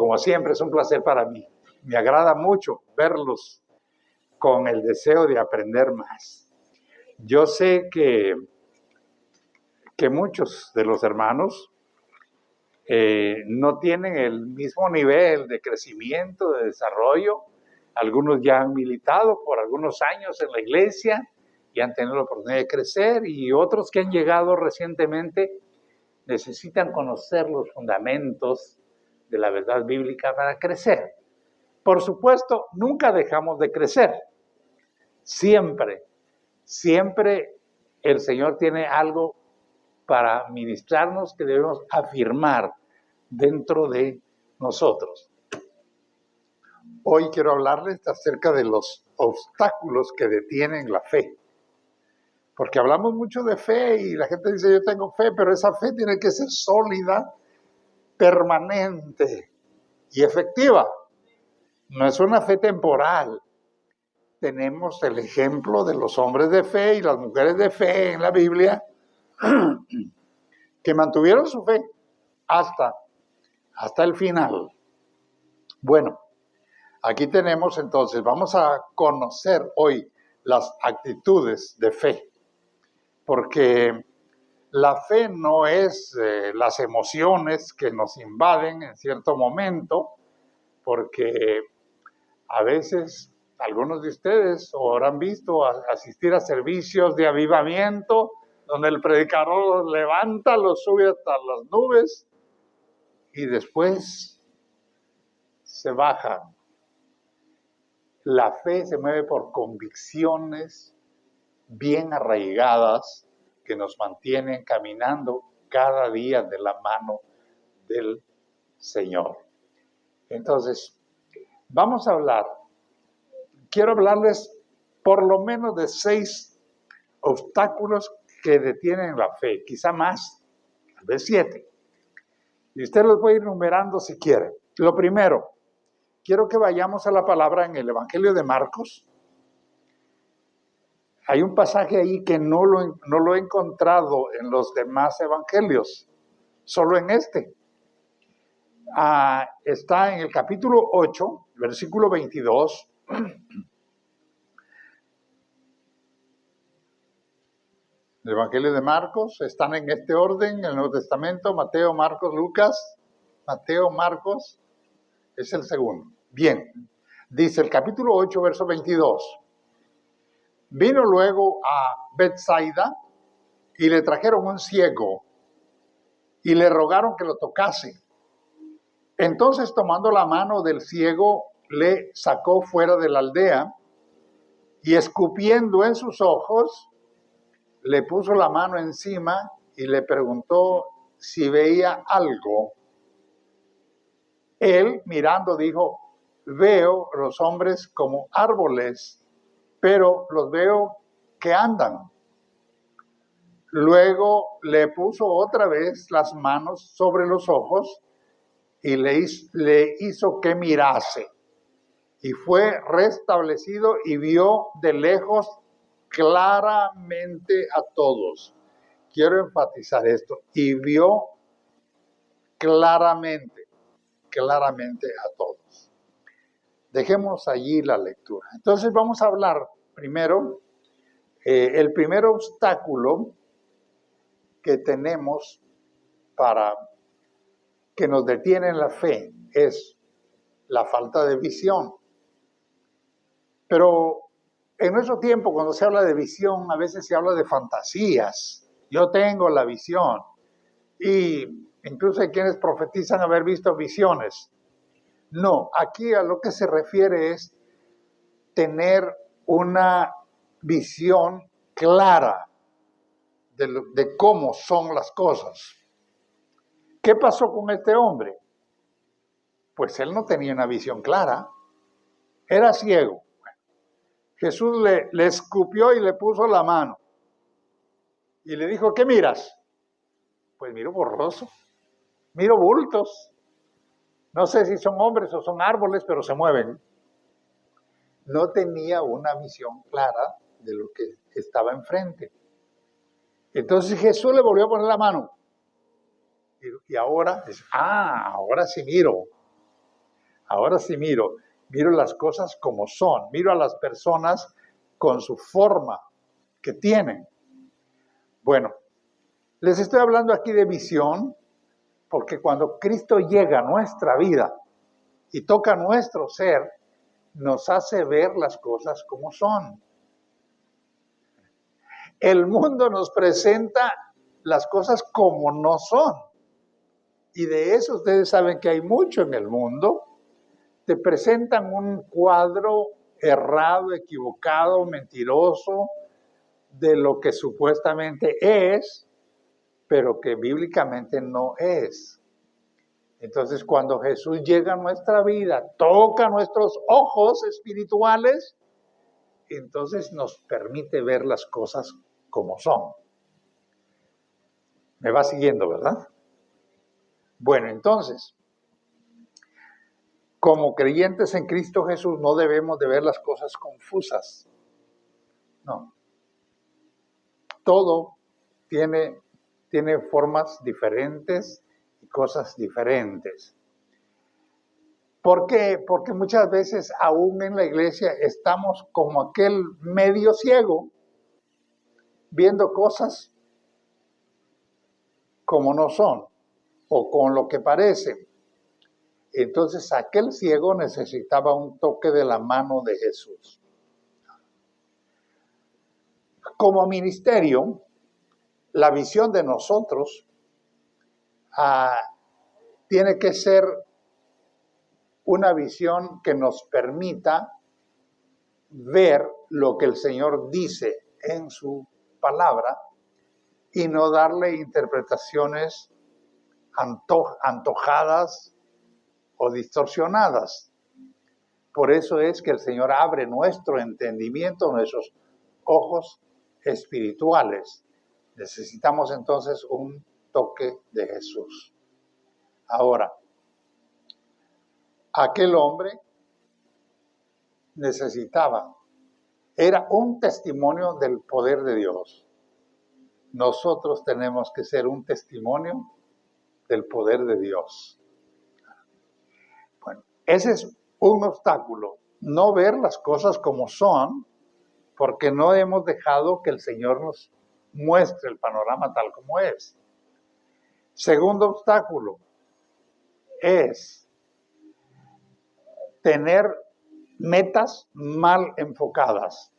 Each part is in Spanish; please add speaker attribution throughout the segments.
Speaker 1: como siempre es un placer para mí. Me agrada mucho verlos con el deseo de aprender más. Yo sé que muchos de los hermanos no tienen el mismo nivel de crecimiento, de desarrollo. Algunos ya han militado por algunos años en la iglesia y han tenido la oportunidad de crecer, y otros que han llegado recientemente necesitan conocer los fundamentos de la verdad bíblica para crecer. Por supuesto, nunca dejamos de crecer. Siempre el Señor tiene algo para ministrarnos que debemos afirmar dentro de nosotros. Hoy quiero hablarles acerca de los obstáculos que detienen la fe. Porque hablamos mucho de fe y la gente dice, yo tengo fe, pero esa fe tiene que ser sólida, permanente y efectiva. No es una fe temporal. Tenemos el ejemplo de los hombres de fe y las mujeres de fe en la Biblia que mantuvieron su fe hasta el final. Bueno, aquí tenemos entonces, vamos a conocer hoy las actitudes de fe, porque la fe no es las emociones que nos invaden en cierto momento, porque a veces algunos de ustedes habrán visto asistir a servicios de avivamiento, donde el predicador los levanta, los sube hasta las nubes y después se baja. La fe se mueve por convicciones bien arraigadas que nos mantienen caminando cada día de la mano del Señor. Entonces, quiero hablarles por lo menos de 6 obstáculos que detienen la fe, quizá más, tal vez 7. Y usted los puede ir numerando si quiere. Lo primero, quiero que vayamos a la palabra en el Evangelio de Marcos. Hay un pasaje ahí que no lo he encontrado en los demás evangelios, solo en este. Está en el capítulo 8, versículo 22. El Evangelio de Marcos, están en este orden, en el Nuevo Testamento: Mateo, Marcos, Lucas. Mateo, Marcos es el segundo. Bien, dice el capítulo 8, verso 22. Vino luego a Betsaida y le trajeron un ciego y le rogaron que lo tocase. Entonces, tomando la mano del ciego, le sacó fuera de la aldea y, escupiendo en sus ojos, le puso la mano encima y le preguntó si veía algo. Él, mirando, dijo: veo los hombres como árboles, pero los veo que andan. Luego le puso otra vez las manos sobre los ojos y le hizo que mirase. Y fue restablecido y vio de lejos claramente a todos. Quiero enfatizar esto. Y vio claramente a todos. Dejemos allí la lectura. Entonces vamos a hablar primero, el primer obstáculo que tenemos para que nos detiene en la fe es la falta de visión. Pero en nuestro tiempo, cuando se habla de visión, a veces se habla de fantasías. Yo tengo la visión. Y incluso hay quienes profetizan haber visto visiones. No, aquí a lo que se refiere es tener una visión clara de cómo son las cosas. ¿Qué pasó con este hombre? Pues él no tenía una visión clara. Era ciego. Jesús le escupió y le puso la mano. Y le dijo: ¿qué miras? Pues miro borroso. Miro bultos. No sé si son hombres o son árboles, pero se mueven. No tenía una visión clara de lo que estaba enfrente. Entonces Jesús le volvió a poner la mano. Y ahora, ahora sí miro. Ahora sí miro las cosas como son, miro a las personas con su forma que tienen. Bueno, les estoy hablando aquí de visión, porque cuando Cristo llega a nuestra vida y toca nuestro ser, nos hace ver las cosas como son. El mundo nos presenta las cosas como no son. Y de eso ustedes saben que hay mucho en el mundo. Te presentan un cuadro errado, equivocado, mentiroso de lo que supuestamente es, pero que bíblicamente no es. Entonces, cuando Jesús llega a nuestra vida, toca nuestros ojos espirituales, entonces nos permite ver las cosas como son. ¿Me va siguiendo, verdad? Bueno, entonces, como creyentes en Cristo Jesús, no debemos de ver las cosas confusas. No. Todo tiene formas diferentes y cosas diferentes. ¿Por qué? Porque muchas veces aún en la iglesia estamos como aquel medio ciego, viendo cosas como no son o con lo que parecen. Entonces aquel ciego necesitaba un toque de la mano de Jesús. Como ministerio, la visión de nosotros tiene que ser una visión que nos permita ver lo que el Señor dice en su palabra y no darle interpretaciones antojadas o distorsionadas. Por eso es que el Señor abre nuestro entendimiento, nuestros ojos espirituales. Necesitamos entonces un toque de Jesús. Ahora, aquel hombre necesitaba, era un testimonio del poder de Dios. Nosotros tenemos que ser un testimonio del poder de Dios. Bueno, ese es un obstáculo, no ver las cosas como son, porque no hemos dejado que el Señor nos muestre el panorama tal como es. Segundo obstáculo es tener metas mal enfocadas.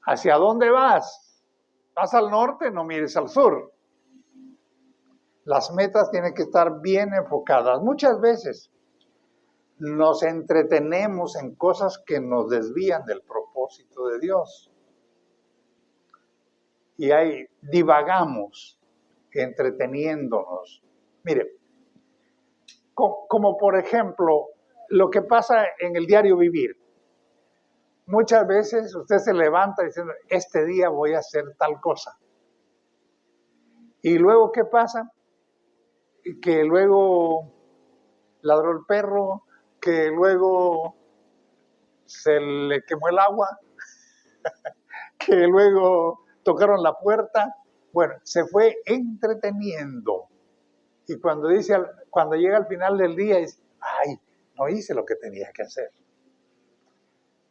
Speaker 1: ¿Hacia dónde vas? ¿Vas al norte? No mires al sur. Las metas tienen que estar bien enfocadas. Muchas veces nos entretenemos en cosas que nos desvían del propósito de Dios. Y ahí divagamos, entreteniéndonos. Mire, como por ejemplo, lo que pasa en el diario vivir. Muchas veces usted se levanta diciendo, este día voy a hacer tal cosa. Y luego, ¿qué pasa? Que luego ladró el perro, que luego se le quemó el agua, que luego tocaron la puerta. Bueno, se fue entreteniendo. Y cuando llega al final del día, dice, ay, no hice lo que tenía que hacer.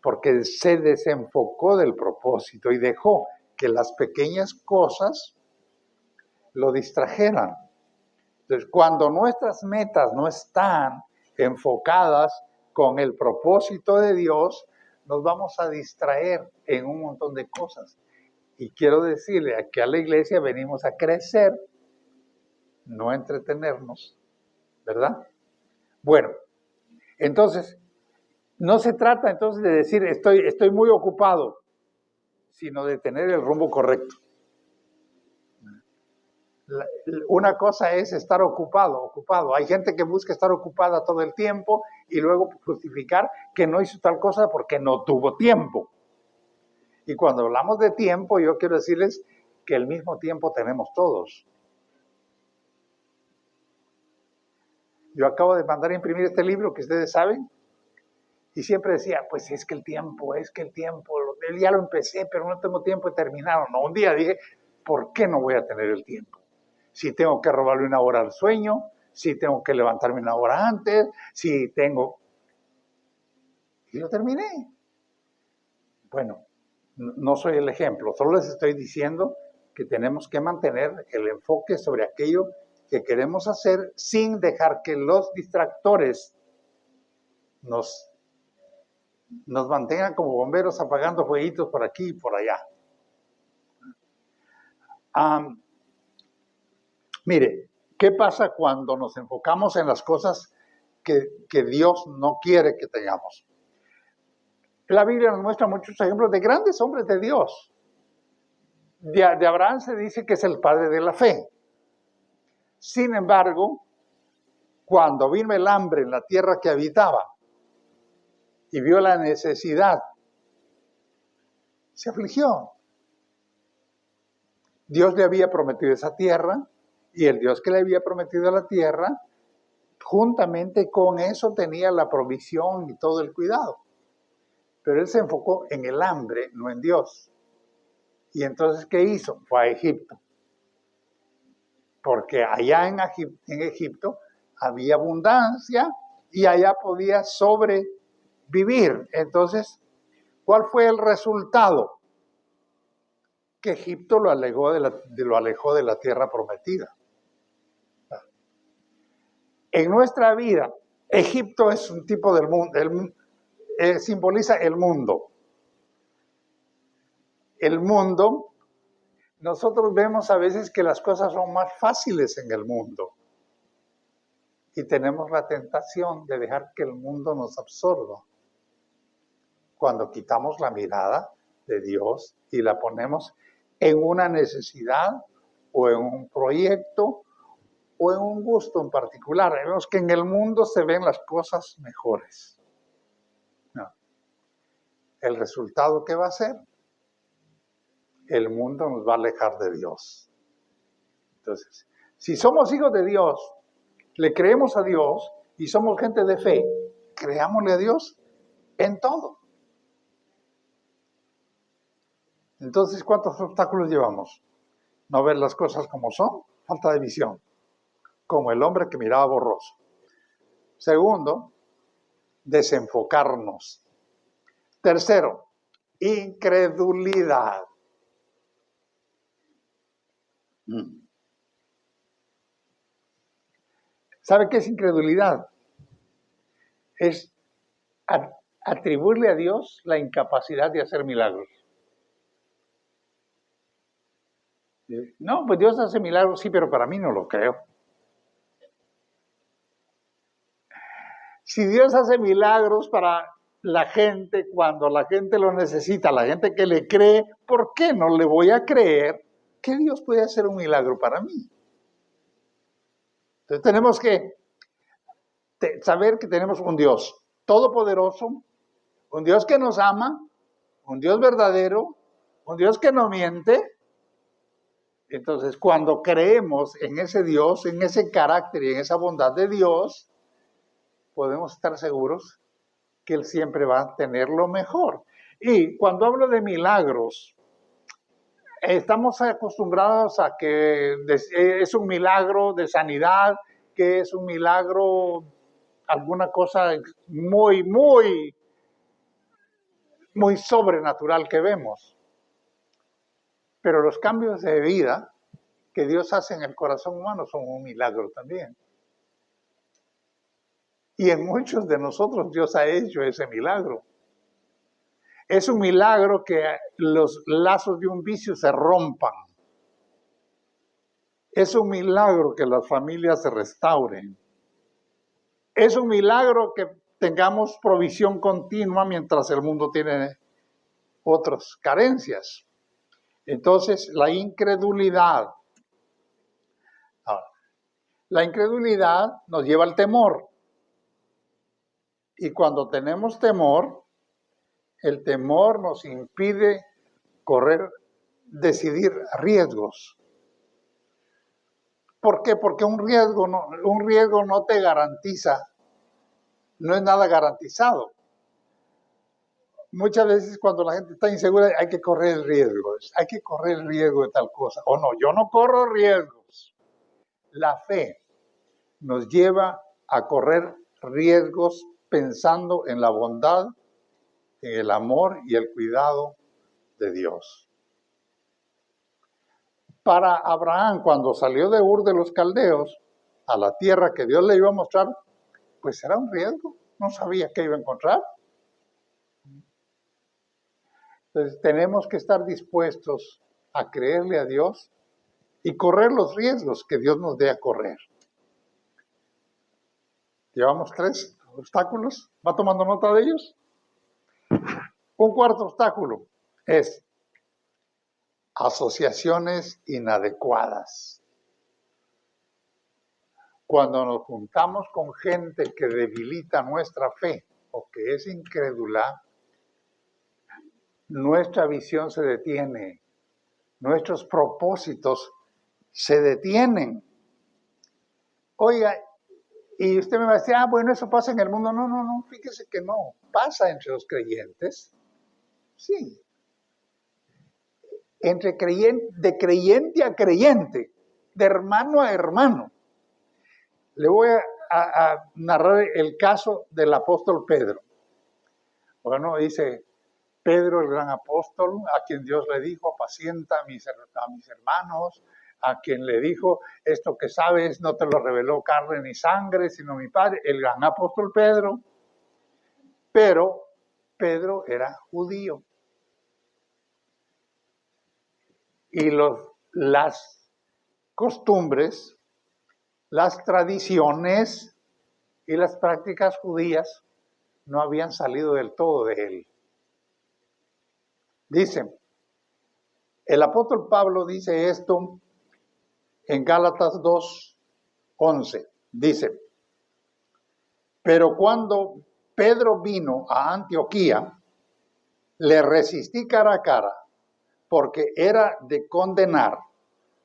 Speaker 1: Porque se desenfocó del propósito y dejó que las pequeñas cosas lo distrajeran. Entonces, cuando nuestras metas no están enfocadas con el propósito de Dios, nos vamos a distraer en un montón de cosas. Y quiero decirle que a la iglesia venimos a crecer, no a entretenernos, ¿verdad? Bueno, entonces, no se trata entonces de decir estoy muy ocupado, sino de tener el rumbo correcto. Una cosa es estar ocupado. Hay gente que busca estar ocupada todo el tiempo y luego justificar que no hizo tal cosa porque no tuvo tiempo. Y cuando hablamos de tiempo, yo quiero decirles que el mismo tiempo tenemos todos. Yo acabo de mandar a imprimir este libro que ustedes saben y siempre decía, pues es que el tiempo, ya lo empecé, pero no tengo tiempo de terminarlo. No, un día dije, ¿por qué no voy a tener el tiempo? Si tengo que robarle una hora al sueño, si tengo que levantarme una hora antes, si tengo... Y lo terminé. Bueno, no soy el ejemplo, solo les estoy diciendo que tenemos que mantener el enfoque sobre aquello que queremos hacer sin dejar que los distractores nos mantengan como bomberos apagando fueguitos por aquí y por allá. Mire, ¿qué pasa cuando nos enfocamos en las cosas que Dios no quiere que tengamos? La Biblia nos muestra muchos ejemplos de grandes hombres de Dios. De Abraham se dice que es el padre de la fe. Sin embargo, cuando vino el hambre en la tierra que habitaba y vio la necesidad, se afligió. Dios le había prometido esa tierra y el Dios que le había prometido la tierra, juntamente con eso tenía la provisión y todo el cuidado. Pero él se enfocó en el hambre, no en Dios. Y entonces, ¿qué hizo? Fue a Egipto. Porque allá en Egipto había abundancia y allá podía sobrevivir. Entonces, ¿cuál fue el resultado? Que Egipto lo alejó de la tierra prometida. En nuestra vida, Egipto es un tipo del mundo, simboliza el mundo. El mundo, nosotros vemos a veces que las cosas son más fáciles en el mundo y tenemos la tentación de dejar que el mundo nos absorba. Cuando quitamos la mirada de Dios y la ponemos en una necesidad o en un proyecto o en un gusto en particular, vemos que en el mundo se ven las cosas mejores. No. ¿El resultado qué va a ser? El mundo nos va a alejar de Dios. Entonces, si somos hijos de Dios, le creemos a Dios y somos gente de fe, creámosle a Dios en todo. Entonces, ¿cuántos obstáculos llevamos? No ver las cosas como son, falta de visión, como el hombre que miraba borroso. Segundo, desenfocarnos. Tercero, incredulidad. ¿Sabe qué es incredulidad? Es atribuirle a Dios la incapacidad de hacer milagros. No, pues Dios hace milagros, sí, pero para mí no lo creo. Si Dios hace milagros para la gente cuando la gente lo necesita, la gente que le cree, ¿por qué no le voy a creer que Dios puede hacer un milagro para mí? Entonces tenemos que saber que tenemos un Dios todopoderoso, un Dios que nos ama, un Dios verdadero, un Dios que no miente. Entonces, cuando creemos en ese Dios, en ese carácter y en esa bondad de Dios, podemos estar seguros que Él siempre va a tener lo mejor. Y cuando hablo de milagros, estamos acostumbrados a que es un milagro de sanidad, que es un milagro, alguna cosa muy, muy, muy sobrenatural que vemos. Pero los cambios de vida que Dios hace en el corazón humano son un milagro también. Y en muchos de nosotros Dios ha hecho ese milagro. Es un milagro que los lazos de un vicio se rompan. Es un milagro que las familias se restauren. Es un milagro que tengamos provisión continua mientras el mundo tiene otras carencias. Entonces, la incredulidad. La incredulidad nos lleva al temor. Y cuando tenemos temor, el temor nos impide decidir riesgos. ¿Por qué? Porque un riesgo no te garantiza, no es nada garantizado. Muchas veces cuando la gente está insegura hay que correr el riesgo de tal cosa. O no, yo no corro riesgos. La fe nos lleva a correr riesgos pensando en la bondad, en el amor y el cuidado de Dios. Para Abraham, cuando salió de Ur de los Caldeos a la tierra que Dios le iba a mostrar, pues era un riesgo, no sabía qué iba a encontrar. Entonces tenemos que estar dispuestos a creerle a Dios y correr los riesgos que Dios nos dé a correr. Llevamos 3 obstáculos. ¿Va tomando nota de ellos? Un cuarto obstáculo es asociaciones inadecuadas. Cuando nos juntamos con gente que debilita nuestra fe o que es incrédula, nuestra visión se detiene, nuestros propósitos se detienen. Oiga, y usted me va a decir, bueno, eso pasa en el mundo. No, fíjese que no, pasa entre los creyentes. Sí. Entre de creyente a creyente, de hermano a hermano. Le voy a narrar el caso del apóstol Pedro. Bueno, dice Pedro, el gran apóstol, a quien Dios le dijo, apacienta a mis hermanos, a quien le dijo, esto que sabes no te lo reveló carne ni sangre, sino mi Padre, el gran apóstol Pedro. Pero Pedro era judío. Y las costumbres, las tradiciones y las prácticas judías no habían salido del todo de él. Dice, el apóstol Pablo dice esto en Gálatas 2:11. Dice, pero cuando Pedro vino a Antioquía, le resistí cara a cara, porque era de condenar,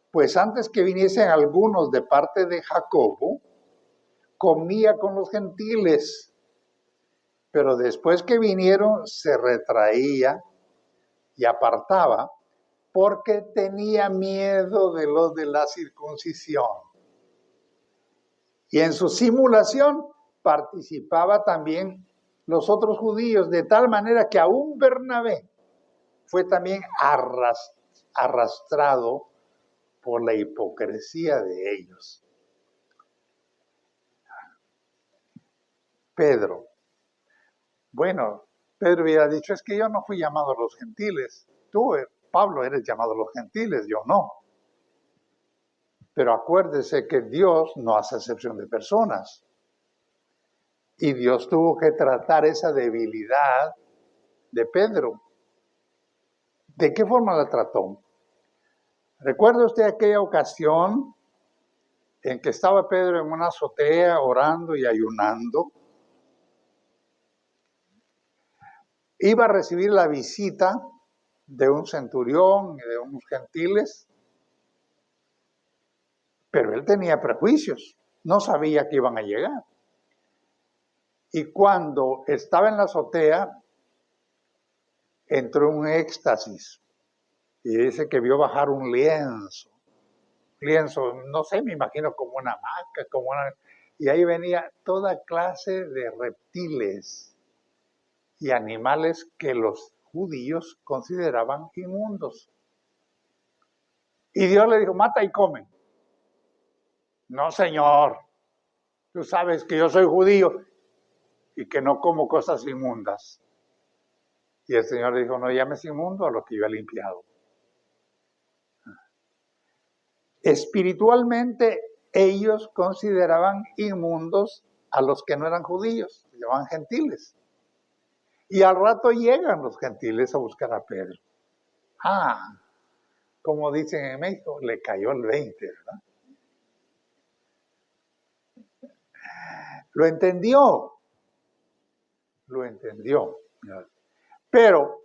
Speaker 1: pues antes que viniesen algunos de parte de Jacobo, comía con los gentiles, pero después que vinieron se retraía y apartaba, porque tenía miedo de los de la circuncisión. Y en su simulación participaba también los otros judíos, de tal manera que aún Bernabé fue también arrastrado por la hipocresía de ellos. Pedro. Bueno, Pedro hubiera dicho, es que yo no fui llamado a los gentiles. Tú, Pablo, eres llamado a los gentiles, yo no. Pero acuérdese que Dios no hace excepción de personas. Y Dios tuvo que tratar esa debilidad de Pedro. ¿De qué forma la trató? ¿Recuerda usted aquella ocasión en que estaba Pedro en una azotea orando y ayunando? Iba a recibir la visita de un centurión y de unos gentiles, pero él tenía prejuicios, no sabía que iban a llegar. Y cuando estaba en la azotea, entró en un éxtasis y dice que vio bajar un lienzo, no sé, me imagino como una hamaca, y ahí venía toda clase de reptiles y animales que los judíos consideraban inmundos. Y Dios le dijo, mata y come. No, Señor, tú sabes que yo soy judío y que no como cosas inmundas. Y el Señor le dijo, no llames inmundo a lo que yo he limpiado. Espiritualmente, ellos consideraban inmundos a los que no eran judíos, se llamaban gentiles. Y al rato llegan los gentiles a buscar a Pedro. Como dicen en México, le cayó el 20, ¿verdad? Lo entendió. Pero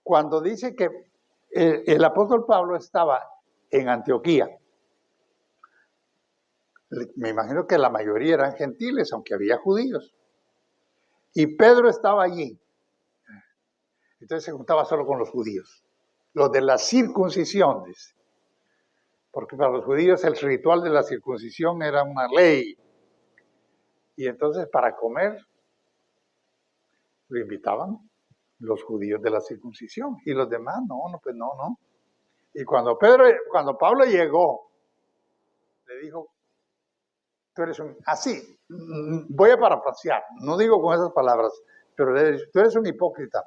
Speaker 1: cuando dice que el apóstol Pablo estaba en Antioquía, me imagino que la mayoría eran gentiles, aunque había judíos. Y Pedro estaba allí. Entonces se juntaba solo con los judíos, los de la circuncisión, dice. porque para los judíos el ritual de la circuncisión era una ley. Y entonces para comer lo invitaban los judíos de la circuncisión y los demás pues no. Y cuando Pablo llegó, le dijo, tú eres así, voy a parafrasear, no digo con esas palabras, pero tú eres un hipócrita,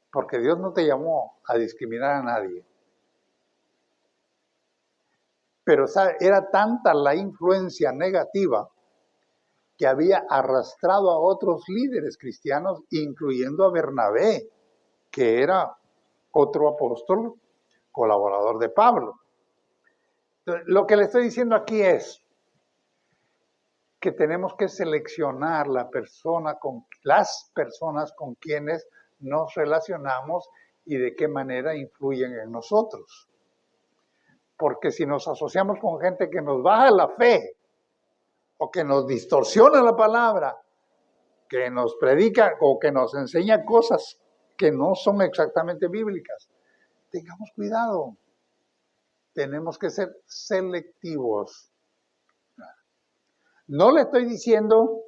Speaker 1: porque Dios no te llamó a discriminar a nadie. Pero era tanta la influencia negativa que había arrastrado a otros líderes cristianos, incluyendo a Bernabé, que era otro apóstol colaborador de Pablo. Entonces, lo que le estoy diciendo aquí es que tenemos que seleccionar las personas con quienes nos relacionamos y de qué manera influyen en nosotros. Porque si nos asociamos con gente que nos baja la fe, o que nos distorsiona la palabra, que nos predica o que nos enseña cosas que no son exactamente bíblicas, tengamos cuidado. Tenemos que ser selectivos. No le estoy diciendo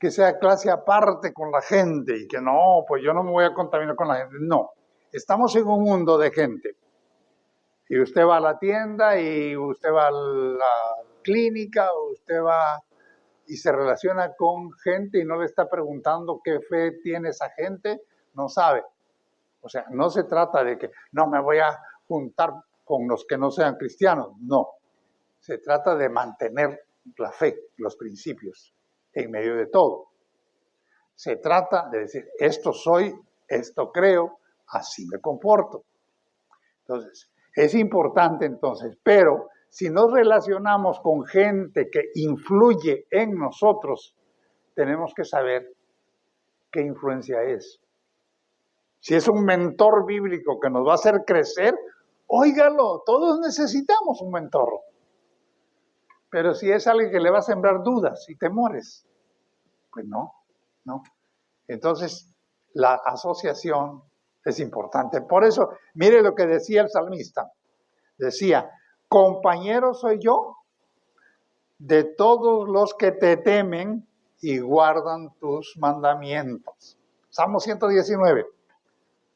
Speaker 1: que sea clase aparte con la gente y que no, pues yo no me voy a contaminar con la gente. No, estamos en un mundo de gente. Y usted va a la tienda y usted va a la clínica, usted va y se relaciona con gente y no le está preguntando qué fe tiene esa gente, no sabe. O sea, no se trata de que no me voy a juntar con los que no sean cristianos, no. Se trata de mantener la fe, los principios, en medio de todo. Se trata de decir, esto soy, esto creo, así me comporto. Entonces, es importante entonces, pero si nos relacionamos con gente que influye en nosotros, tenemos que saber qué influencia es. Si es un mentor bíblico que nos va a hacer crecer, óigalo, todos necesitamos un mentor. Pero si es alguien que le va a sembrar dudas y temores, pues no. Entonces, la asociación es importante. Por eso, mire lo que decía el salmista. Decía, compañero soy yo de todos los que te temen y guardan tus mandamientos. Salmo 119,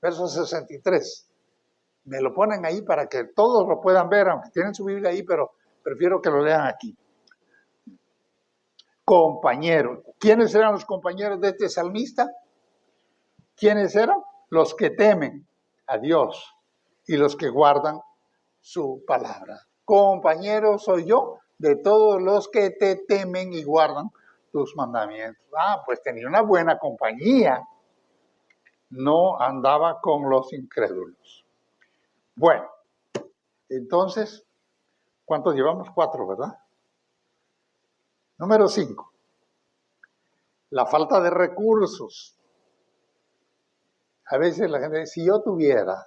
Speaker 1: verso 63. Me lo ponen ahí para que todos lo puedan ver, aunque tienen su Biblia ahí, pero prefiero que lo lean aquí. Compañeros. ¿Quiénes eran los compañeros de este salmista? ¿Quiénes eran? Los que temen a Dios y los que guardan su palabra. Compañero soy yo de todos los que te temen y guardan tus mandamientos. Pues tenía una buena compañía. No andaba con los incrédulos. Bueno, entonces, ¿cuántos llevamos? 4, ¿verdad? Número 5. La falta de recursos. A veces la gente dice, si yo tuviera,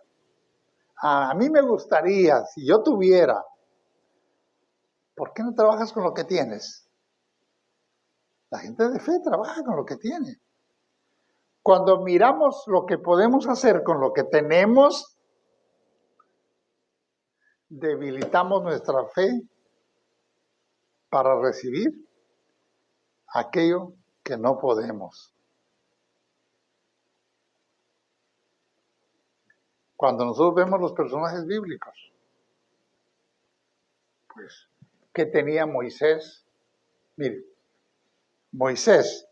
Speaker 1: a mí me gustaría, si yo tuviera, ¿por qué no trabajas con lo que tienes? La gente de fe trabaja con lo que tiene. Cuando miramos lo que podemos hacer con lo que tenemos, debilitamos nuestra fe para recibir aquello que no podemos. Cuando nosotros vemos los personajes bíblicos, pues, ¿qué tenía Moisés? Mire, Moisés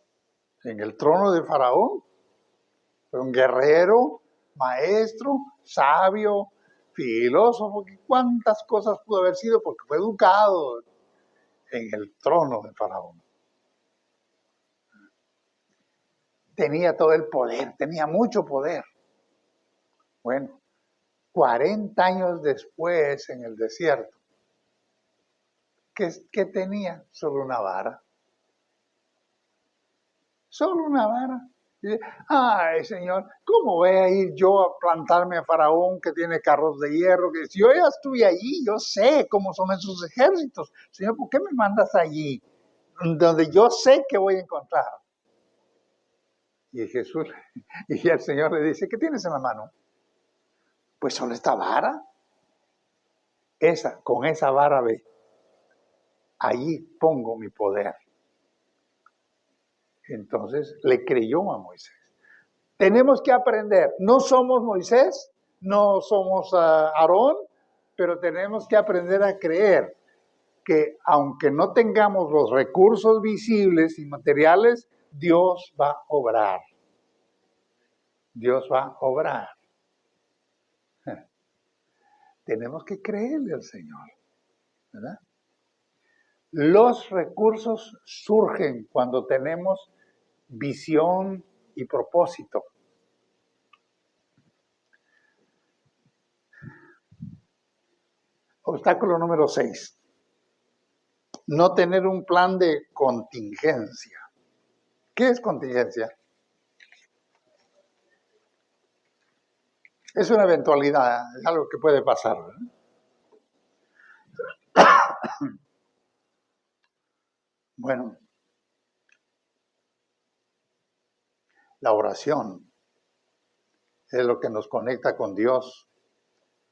Speaker 1: en el trono de Faraón fue un guerrero, maestro, sabio, filósofo, cuántas cosas pudo haber sido porque fue educado en el trono de Faraón. Tenía todo el poder, tenía mucho poder. Bueno, 40 años después en el desierto, ¿qué tenía? Solo una vara. Solo una vara. Dice, ay, Señor, ¿cómo voy a ir yo a plantarme a Faraón que tiene carros de hierro? Que si yo ya estuve allí, yo sé cómo son esos ejércitos. Señor, ¿por qué me mandas allí? Donde yo sé que voy a encontrar. Y Jesús, y el Señor le dice, ¿qué tienes en la mano? Pues solo esta vara. con esa vara ve, allí pongo mi poder. Entonces le creyó a Moisés. Tenemos que aprender, no somos Moisés, no somos Aarón, pero tenemos que aprender a creer que aunque no tengamos los recursos visibles y materiales, Dios va a obrar. Dios va a obrar. Tenemos que creerle al Señor, ¿verdad? Los recursos surgen cuando tenemos visión y propósito. Obstáculo número 6. No tener un plan de contingencia. ¿Qué es contingencia? Es una eventualidad, es algo que puede pasar, ¿verdad? Bueno, la oración es lo que nos conecta con Dios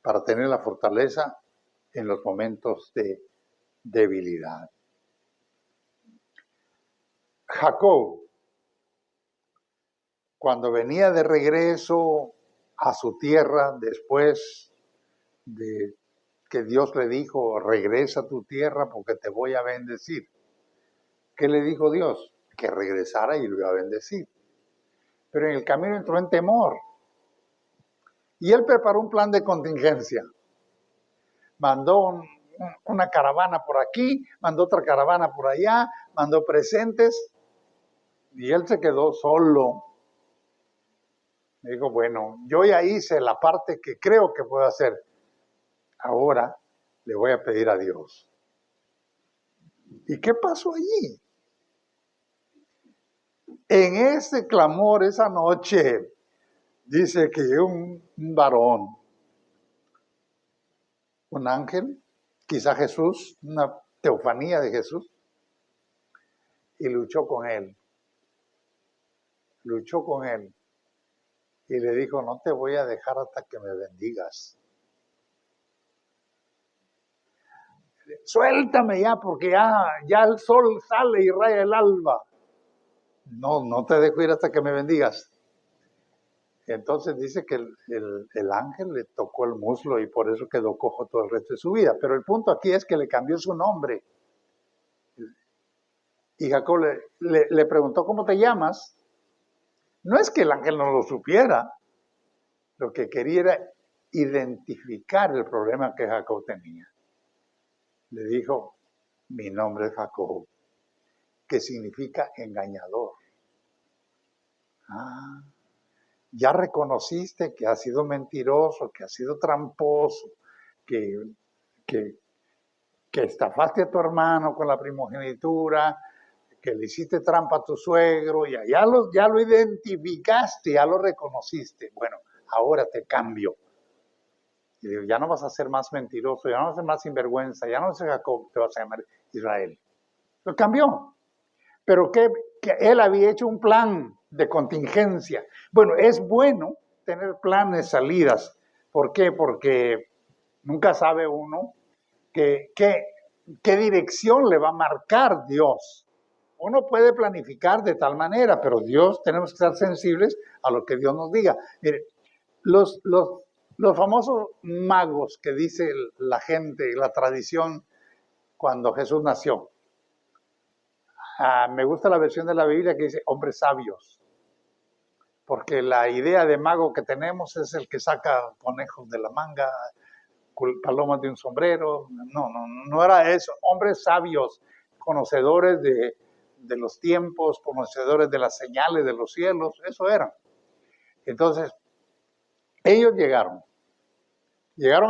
Speaker 1: para tener la fortaleza en los momentos de debilidad. Jacob, cuando venía de regreso a su tierra después de que Dios le dijo, regresa a tu tierra porque te voy a bendecir. ¿Qué le dijo Dios? Que regresara y lo iba a bendecir. Pero en el camino entró en temor. Y él preparó un plan de contingencia. Mandó una caravana por aquí, mandó otra caravana por allá, mandó presentes y él se quedó solo. Dijo, bueno, yo ya hice la parte que creo que puedo hacer. Ahora le voy a pedir a Dios. ¿Y qué pasó allí? En ese clamor, esa noche, dice que un varón, un ángel, quizá Jesús, una teofanía de Jesús, y luchó con él. Luchó con él. Y le dijo, no te voy a dejar hasta que me bendigas. Suéltame ya, porque ya el sol sale y raya el alba. No te dejo ir hasta que me bendigas. Entonces dice que el ángel le tocó el muslo y por eso quedó cojo todo el resto de su vida. Pero el punto aquí es que le cambió su nombre. Y Jacob le preguntó, ¿cómo te llamas? No es que el ángel no lo supiera. Lo que quería era identificar el problema que Jacob tenía. Le dijo, mi nombre es Jacob, que significa engañador. Ya reconociste que has sido mentiroso, que has sido tramposo, que estafaste a tu hermano con la primogenitura, que le hiciste trampa a tu suegro, ya lo identificaste, ya lo reconociste. Bueno, ahora te cambio. Y digo, ya no vas a ser más mentiroso, ya no vas a ser más sinvergüenza, ya no vas a ser Jacob, te vas a llamar Israel. Lo cambió. Pero que él había hecho un plan de contingencia. Bueno, es bueno tener planes, salidas. ¿Por qué? Porque nunca sabe uno qué dirección le va a marcar Dios. Uno puede planificar de tal manera, pero Dios, tenemos que estar sensibles a lo que Dios nos diga. Mire, los famosos magos que dice la gente, la tradición, cuando Jesús nació. Me gusta la versión de la Biblia que dice hombres sabios, porque la idea de mago que tenemos es el que saca conejos de la manga, palomas de un sombrero. No era eso. Hombres sabios, conocedores de los tiempos, conocedores de las señales de los cielos, eso eran. Entonces, ellos llegaron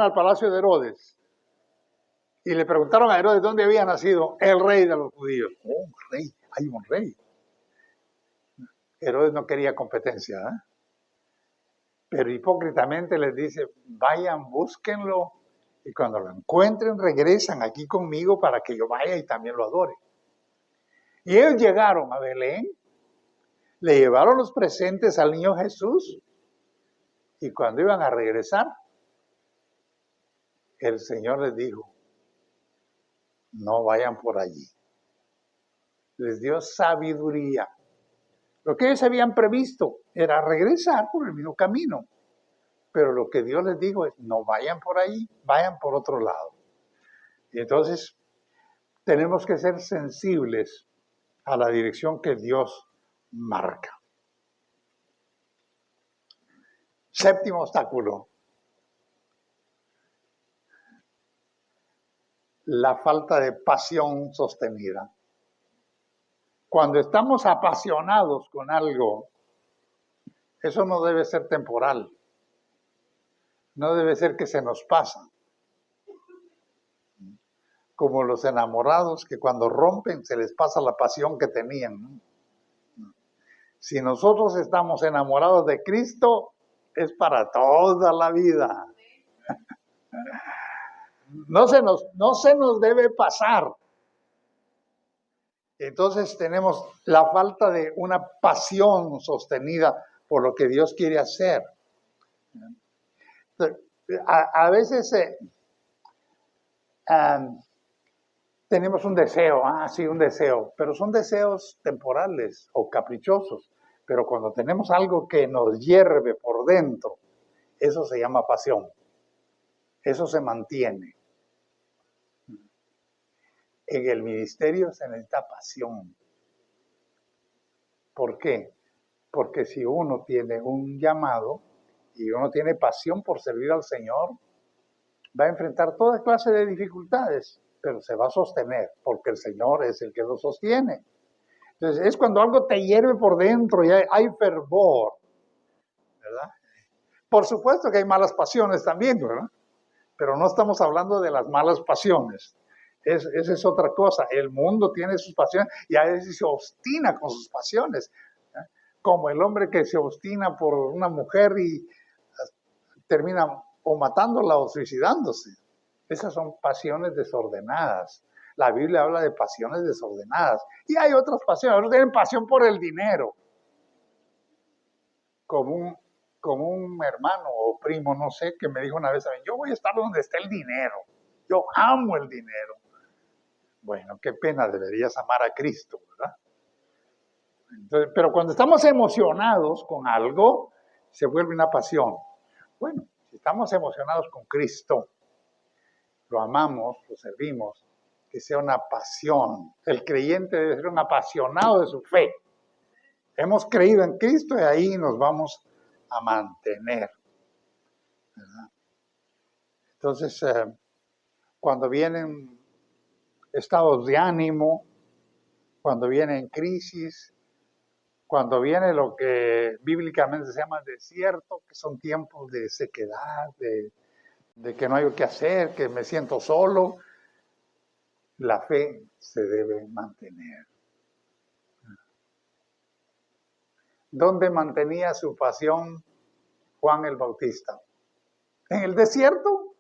Speaker 1: al palacio de Herodes y le preguntaron a Herodes dónde había nacido el rey de los judíos. Un rey, hay un rey. Herodes no quería competencia, pero hipócritamente les dice, vayan, búsquenlo, y cuando lo encuentren regresan aquí conmigo para que yo vaya y también lo adore. Y ellos llegaron a Belén, le llevaron los presentes al niño Jesús, y cuando iban a regresar, el Señor les dijo, no vayan por allí. Les dio sabiduría. Lo que ellos habían previsto era regresar por el mismo camino. Pero lo que Dios les dijo es, no vayan por ahí, vayan por otro lado. Y entonces tenemos que ser sensibles a la dirección que Dios marca. Séptimo obstáculo. La falta de pasión sostenida. Cuando estamos apasionados con algo, eso no debe ser temporal. No debe ser que se nos pasa. Como los enamorados que cuando rompen se les pasa la pasión que tenían. Si nosotros estamos enamorados de Cristo, es para toda la vida. No se nos debe pasar. Entonces tenemos la falta de una pasión sostenida por lo que Dios quiere hacer. A veces tenemos un deseo, sí, un deseo, pero son deseos temporales o caprichosos. Pero cuando tenemos algo que nos hierve por dentro, eso se llama pasión. Eso se mantiene. En el ministerio se necesita pasión. ¿Por qué? Porque si uno tiene un llamado y uno tiene pasión por servir al Señor, va a enfrentar toda clase de dificultades, pero se va a sostener, porque el Señor es el que lo sostiene. Entonces, es cuando algo te hierve por dentro y hay fervor, ¿verdad? Por supuesto que hay malas pasiones también, ¿verdad? Pero no estamos hablando de las malas pasiones. Esa es otra cosa. El mundo tiene sus pasiones y a veces se obstina con sus pasiones. Como el hombre que se obstina por una mujer y termina o matándola o suicidándose. Esas son pasiones desordenadas. La Biblia habla de pasiones desordenadas. Y hay otras pasiones. Otros tienen pasión por el dinero. Como un hermano o primo, no sé, que me dijo una vez a mí, yo voy a estar donde esté el dinero. Yo amo el dinero. Bueno, qué pena, deberías amar a Cristo, ¿verdad? Entonces, pero cuando estamos emocionados con algo, se vuelve una pasión. Bueno, si estamos emocionados con Cristo, lo amamos, lo servimos, que sea una pasión. El creyente debe ser un apasionado de su fe. Hemos creído en Cristo y ahí nos vamos a mantener, ¿verdad? Entonces, cuando vienen estados de ánimo, cuando vienen crisis, cuando viene lo que bíblicamente se llama desierto, que son tiempos de sequedad, de que no hay qué hacer, que me siento solo, la fe se debe mantener. ¿Dónde mantenía su pasión Juan el Bautista? ¿En el desierto?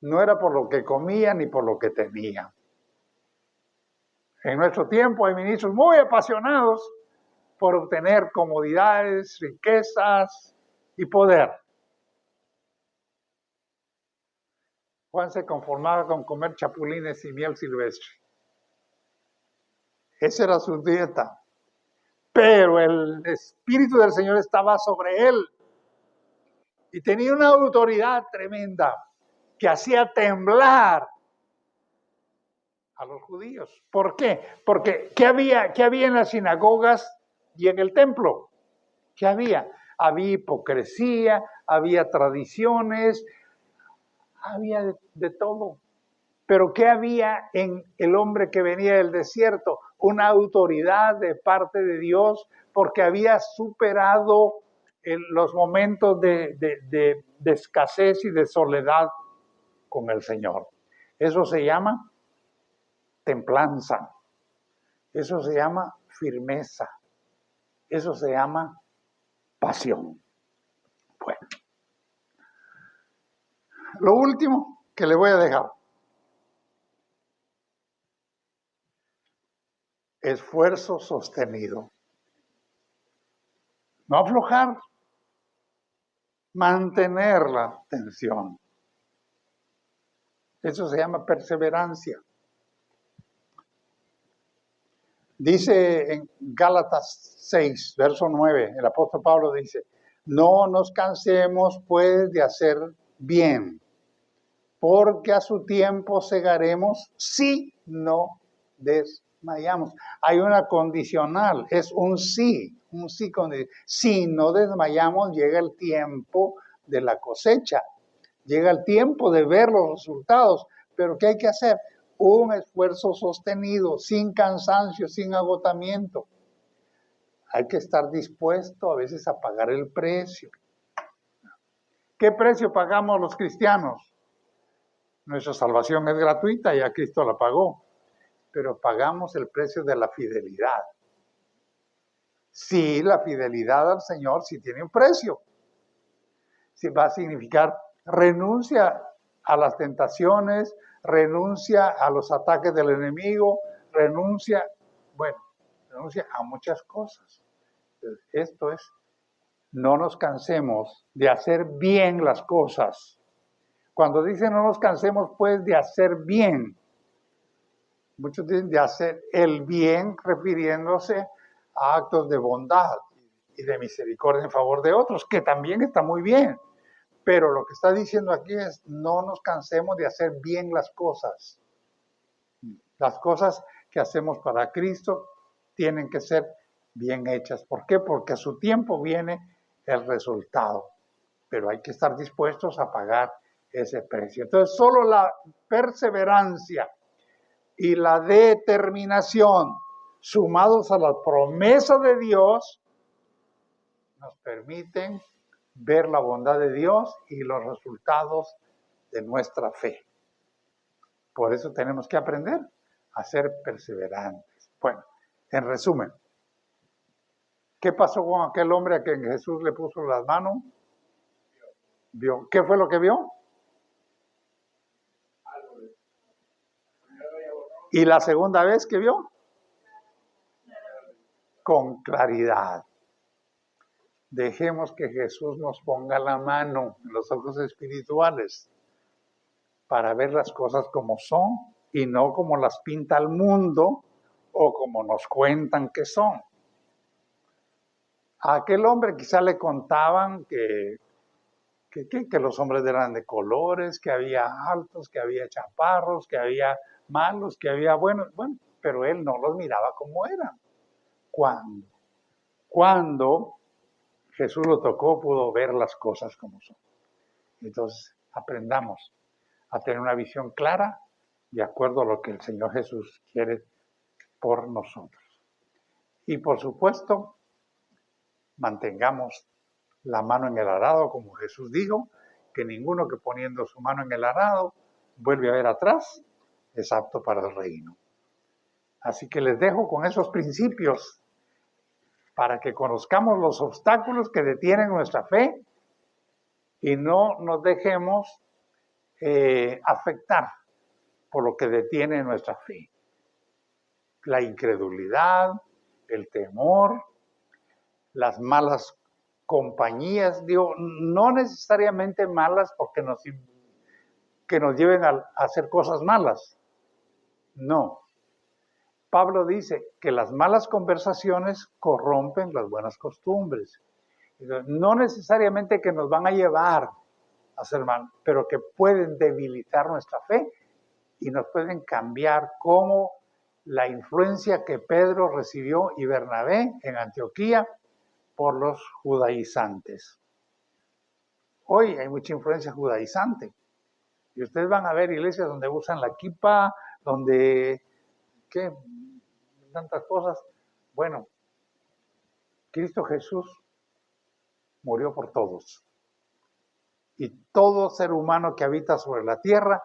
Speaker 1: No era por lo que comía ni por lo que tenía. En nuestro tiempo hay ministros muy apasionados por obtener comodidades, riquezas y poder. Juan se conformaba con comer chapulines y miel silvestre. Esa era su dieta. Pero el Espíritu del Señor estaba sobre él y tenía una autoridad tremenda que hacía temblar a los judíos. ¿Por qué? Porque ¿qué había en las sinagogas y en el templo? ¿Qué había? Había hipocresía, había tradiciones, había de todo. Pero ¿qué había en el hombre que venía del desierto? Una autoridad de parte de Dios porque había superado los momentos de escasez y de soledad con el Señor. Eso se llama templanza, eso se llama firmeza, eso se llama pasión. Bueno, lo último que le voy a dejar, esfuerzo sostenido. No aflojar, mantener la tensión. Eso se llama perseverancia. Dice en Gálatas 6, verso 9, el apóstol Pablo dice, no nos cansemos pues de hacer bien, porque a su tiempo segaremos si no desmayamos. Hay una condicional, es un sí condicional. Si no desmayamos, llega el tiempo de la cosecha, llega el tiempo de ver los resultados, pero ¿qué hay que hacer? Un esfuerzo sostenido, sin cansancio, sin agotamiento. Hay que estar dispuesto a veces a pagar el precio. ¿Qué precio pagamos los cristianos? Nuestra salvación es gratuita, ya Cristo la pagó, pero pagamos el precio de la fidelidad. Sí, la fidelidad al Señor sí tiene un precio. Sí va a significar renuncia a las tentaciones, renuncia a los ataques del enemigo, renuncia a muchas cosas. Esto es, no nos cansemos de hacer bien las cosas. Cuando dicen no nos cansemos, pues, de hacer bien. Muchos dicen de hacer el bien refiriéndose a actos de bondad y de misericordia en favor de otros, que también está muy bien. Pero lo que está diciendo aquí es no nos cansemos de hacer bien las cosas. Las cosas que hacemos para Cristo tienen que ser bien hechas. ¿Por qué? Porque a su tiempo viene el resultado. Pero hay que estar dispuestos a pagar ese precio. Entonces, solo la perseverancia y la determinación, sumados a la promesa de Dios, nos permiten ver la bondad de Dios y los resultados de nuestra fe. Por eso tenemos que aprender a ser perseverantes. Bueno, en resumen, ¿qué pasó con aquel hombre a quien Jesús le puso las manos? Vio. ¿Qué fue lo que vio? ¿Y la segunda vez que vio? Con claridad. Dejemos que Jesús nos ponga la mano en los ojos espirituales para ver las cosas como son y no como las pinta el mundo o como nos cuentan que son. A aquel hombre quizá le contaban que los hombres eran de colores, que había altos, que había chaparros, que había malos, que había buenos, pero él no los miraba como eran. Cuando Jesús lo tocó, pudo ver las cosas como son. Entonces, aprendamos a tener una visión clara de acuerdo a lo que el Señor Jesús quiere por nosotros. Y por supuesto, mantengamos la mano en el arado, como Jesús dijo, que ninguno que poniendo su mano en el arado vuelve a ver atrás, es apto para el reino. Así que les dejo con esos principios para que conozcamos los obstáculos que detienen nuestra fe y no nos dejemos afectar por lo que detiene nuestra fe. La incredulidad, el temor, las malas compañías, digo, no necesariamente malas porque que nos lleven a hacer cosas malas. No. Pablo dice que las malas conversaciones corrompen las buenas costumbres. No necesariamente que nos van a llevar a hacer mal, pero que pueden debilitar nuestra fe y nos pueden cambiar, como la influencia que Pedro recibió y Bernabé en Antioquía por los judaizantes. Hoy hay mucha influencia judaizante. Y ustedes van a ver iglesias donde usan la kippah, donde, tantas cosas. Bueno, Cristo Jesús murió por todos. Y todo ser humano que habita sobre la tierra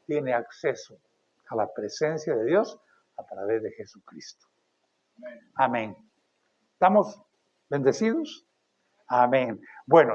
Speaker 1: tiene acceso a la presencia de Dios a través de Jesucristo. Amén. ¿Estamos bendecidos? Amén. Bueno.